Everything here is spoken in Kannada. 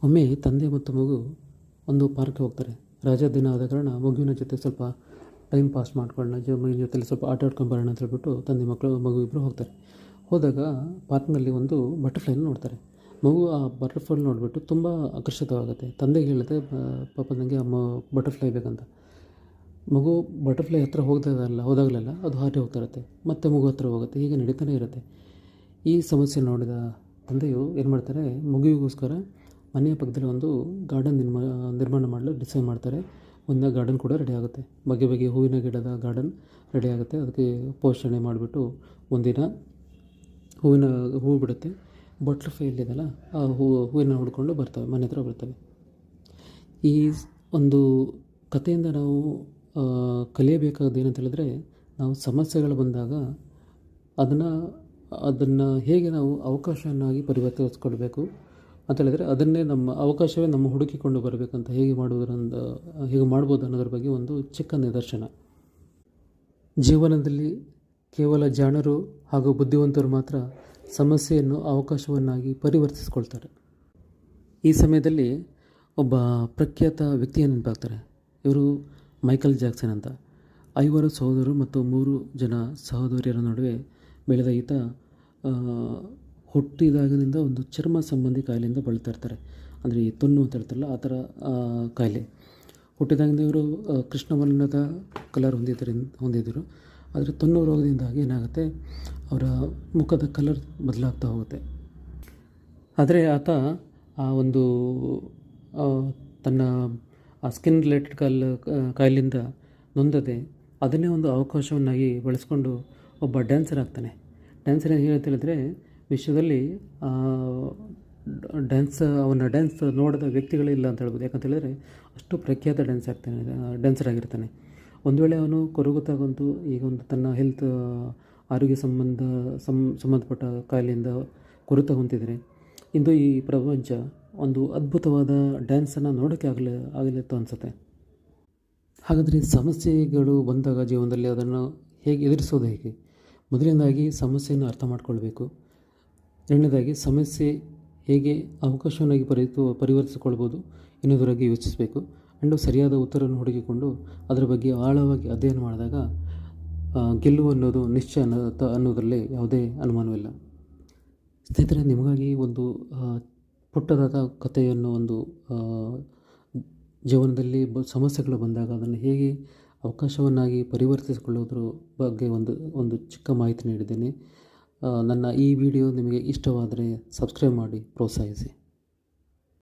ಒಮ್ಮೆ ತಂದೆ ಮತ್ತು ಮಗು ಒಂದು ಪಾರ್ಕ್ಗೆ ಹೋಗ್ತಾರೆ. ರಜಾ ದಿನ ಆದ ಕಾರಣ ಮಗುವಿನ ಜೊತೆ ಸ್ವಲ್ಪ ಟೈಮ್ ಪಾಸ್ ಮಾಡ್ಕೊಳ್ಳೋಣ, ಮಗುವಿನ ಜೊತೆಲಿ ಸ್ವಲ್ಪ ಆಟ ಆಡ್ಕೊಂಡು ಬರೋಣ ಅಂತ ಹೇಳ್ಬಿಟ್ಟು ತಂದೆ ಮಗು ಇಬ್ಬರು ಹೋಗ್ತಾರೆ. ಹೋದಾಗ ಪಾರ್ಕ್ನಲ್ಲಿ ಒಂದು ಬಟರ್ಫ್ಲೈನ ನೋಡ್ತಾರೆ. ಮಗು ಆ ಬಟರ್ಫ್ಲೈ ನೋಡಿಬಿಟ್ಟು ತುಂಬ ಆಕರ್ಷಿತವಾಗುತ್ತೆ. ತಂದೆಗೆ ಹೇಳುತ್ತೆ, ಪಾಪ ನನಗೆ ಬಟರ್ಫ್ಲೈ ಬೇಕಂತ. ಮಗು ಬಟರ್ಫ್ಲೈ ಹತ್ರ ಹೋದಾಗಲೆಲ್ಲ ಅದು ಹಾರಿ ಹೋಗ್ತಾ ಇರುತ್ತೆ, ಮತ್ತು ಮಗು ಹತ್ರ ಹೋಗುತ್ತೆ, ಹೀಗೆ ನಡೀತಾನೆ ಇರುತ್ತೆ. ಈ ಸಮಸ್ಯೆ ನೋಡಿದ ತಂದೆಯು ಏನು ಮಾಡ್ತಾರೆ, ಮಗುವಿಗೋಸ್ಕರ ಮನೆಯ ಪಕ್ಕದಲ್ಲಿ ಒಂದು ಗಾರ್ಡನ್ ನಿರ್ಮಾಣ ಮಾಡಲು ಡಿಸೈಡ್ ಮಾಡ್ತಾರೆ. ಒಂದು ಗಾರ್ಡನ್ ಕೂಡ ರೆಡಿ ಆಗುತ್ತೆ. ಬಗೆ ಬಗೆಯ ಹೂವಿನ ಗಿಡದ ಗಾರ್ಡನ್ ರೆಡಿ ಆಗುತ್ತೆ. ಅದಕ್ಕೆ ಪೋಷಣೆ ಮಾಡಿಬಿಟ್ಟು ಒಂದಿನ ಹೂವು ಬಿಡುತ್ತೆ. ಬಟರ್ಫ್ಲೈ ಇಲ್ಲಿದೆಯಲ್ಲ, ಆ ಹೂವಿನ ಹುಡ್ಕೊಂಡು ಮನೆ ಹತ್ರ ಬರ್ತವೆ. ಈ ಒಂದು ಕಥೆಯಿಂದ ನಾವು ಕಲಿಯಬೇಕಾದ ಏನಂತ ಹೇಳಿದ್ರೆ, ನಾವು ಸಮಸ್ಯೆಗಳು ಬಂದಾಗ ಅದನ್ನು ಹೇಗೆ ನಾವು ಅವಕಾಶವನ್ನಾಗಿ ಪರಿವರ್ತಿಸ್ಕೊಳ್ಬೇಕು ಅಂತ ಹೇಳಿದರೆ, ಅದನ್ನೇ ನಮ್ಮ ಅವಕಾಶವೇ ನಮ್ಮ ಹುಡುಕಿಕೊಂಡು ಬರಬೇಕಂತ ಹೇಗೆ ಮಾಡ್ಬೋದು ಅನ್ನೋದ್ರ ಬಗ್ಗೆ ಒಂದು ಚಿಕ್ಕ ನಿದರ್ಶನ. ಜೀವನದಲ್ಲಿ ಕೇವಲ ಜಾಣರು ಹಾಗೂ ಬುದ್ಧಿವಂತರು ಮಾತ್ರ ಸಮಸ್ಯೆಯನ್ನು ಅವಕಾಶವನ್ನಾಗಿ ಪರಿವರ್ತಿಸ್ಕೊಳ್ತಾರೆ. ಈ ಸಮಯದಲ್ಲಿ ಒಬ್ಬ ಪ್ರಖ್ಯಾತ ವ್ಯಕ್ತಿಯ ನೆನಪಾಗ್ತಾರೆ. ಇವರು ಮೈಕಲ್ ಜಾಕ್ಸನ್ ಅಂತ. 5 ಸಹೋದರರು ಮತ್ತು 3 ಜನ ಸಹೋದರಿಯರ ನಡುವೆ ಬೆಳೆದ ಈತ ಹುಟ್ಟಿದಾಗಿನಿಂದ ಒಂದು ಚರ್ಮ ಸಂಬಂಧಿ ಕಾಯಿಲೆಯಿಂದ ಬಳಲ್ತಾ ಇರ್ತಾರೆ. ಅಂದರೆ ಈ ತೊನ್ನು ಅಂತ ಹೇಳ್ತಾರಲ್ಲ, ಆ ಥರ ಕಾಯಿಲೆ. ಹುಟ್ಟಿದಾಗಿಂದ ಇವರು ಕೃಷ್ಣವರ್ಣದ ಕಲರ್ ಹೊಂದಿದ್ದರು. ಆದರೆ ತೊನ್ನು ರೋಗದಿಂದಾಗಿ ಏನಾಗುತ್ತೆ, ಅವರ ಮುಖದ ಕಲರ್ ಬದಲಾಗ್ತಾ ಹೋಗುತ್ತೆ. ಆದರೆ ಆತ ಆ ಒಂದು ತನ್ನ ಸ್ಕಿನ್ ರಿಲೇಟೆಡ್ ಕಾಯಿಲೆಯಿಂದ ನೊಂದದೆ ಅದನ್ನೇ ಒಂದು ಅವಕಾಶವನ್ನಾಗಿ ಬಳಸ್ಕೊಂಡು ಒಬ್ಬ ಡ್ಯಾನ್ಸರ್ ಆಗ್ತಾನೆ. ಡ್ಯಾನ್ಸರ್ ಏನು ಹೇಳ್ತಾ ಹೇಳಿದ್ರೆ, ವಿಶ್ವದಲ್ಲಿ ಅವನ ಡ್ಯಾನ್ಸ್ ನೋಡಿದ ವ್ಯಕ್ತಿಗಳಿಲ್ಲ ಅಂತ ಹೇಳ್ಬೋದು. ಯಾಕಂತ ಹೇಳಿದ್ರೆ ಅಷ್ಟು ಪ್ರಖ್ಯಾತ ಡ್ಯಾನ್ಸರ್ ಆಗಿರ್ತಾನೆ. ಒಂದು ವೇಳೆ ಅವನು ಕೊರಗುತ್ತಾಗಂತೂ ಈಗ ಒಂದು ತನ್ನ ಆರೋಗ್ಯ ಸಂಬಂಧಪಟ್ಟ ಕಾಯಿಲೆಯಿಂದ ಕೊರತೆ ಹೊಂದಿದರೆ, ಇಂದು ಈ ಪ್ರಪಂಚ ಒಂದು ಅದ್ಭುತವಾದ ಡ್ಯಾನ್ಸನ್ನು ನೋಡೋಕ್ಕೆ ಆಗಲಿತ್ತು ಅನಿಸುತ್ತೆ. ಹಾಗಾದರೆ ಸಮಸ್ಯೆಗಳು ಬಂದಾಗ ಜೀವನದಲ್ಲಿ ಅದನ್ನು ಹೇಗೆ ಎದುರಿಸೋದು ಹೇಗೆ? ಮೊದಲನೇದಾಗಿ ಸಮಸ್ಯೆಯನ್ನು ಅರ್ಥ ಮಾಡ್ಕೊಳ್ಬೇಕು. ಎರಡನೇದಾಗಿ ಸಮಸ್ಯೆ ಹೇಗೆ ಅವಕಾಶವನ್ನಾಗಿ ಪರಿವರ್ತಿಸಿಕೊಳ್ಬೋದು ಎನ್ನುವುದರಾಗಿ ಯೋಚಿಸಬೇಕು. ಆ್ಯಂಡ್ ಸರಿಯಾದ ಉತ್ತರವನ್ನು ಹುಡುಕಿಕೊಂಡು ಅದರ ಬಗ್ಗೆ ಆಳವಾಗಿ ಅಧ್ಯಯನ ಮಾಡಿದಾಗ ಗೆಲುವು ಅನ್ನೋದು ನಿಶ್ಚಯ ಅನ್ನೋದರಲ್ಲಿ ಯಾವುದೇ ಅನುಮಾನವಿಲ್ಲ. ಸ್ನೇಹಿತರೆ, ನಿಮಗಾಗಿ ಒಂದು ಪುಟ್ಟದಾದ ಕಥೆಯನ್ನು, ಒಂದು ಜೀವನದಲ್ಲಿ ಸಮಸ್ಯೆಗಳು ಬಂದಾಗ ಅದನ್ನು ಹೇಗೆ ಅವಕಾಶವನ್ನಾಗಿ ಪರಿವರ್ತಿಸಿಕೊಳ್ಳೋದ್ರ ಬಗ್ಗೆ ಒಂದು ಚಿಕ್ಕ ಮಾಹಿತಿ ನೀಡಿದ್ದೇನೆ. ನನ್ನ ಈ ವಿಡಿಯೋ ನಿಮಗೆ ಇಷ್ಟವಾದರೆ ಸಬ್ಸ್ಕ್ರೈಬ್ ಮಾಡಿ ಪ್ರೋತ್ಸಾಹಿಸಿ.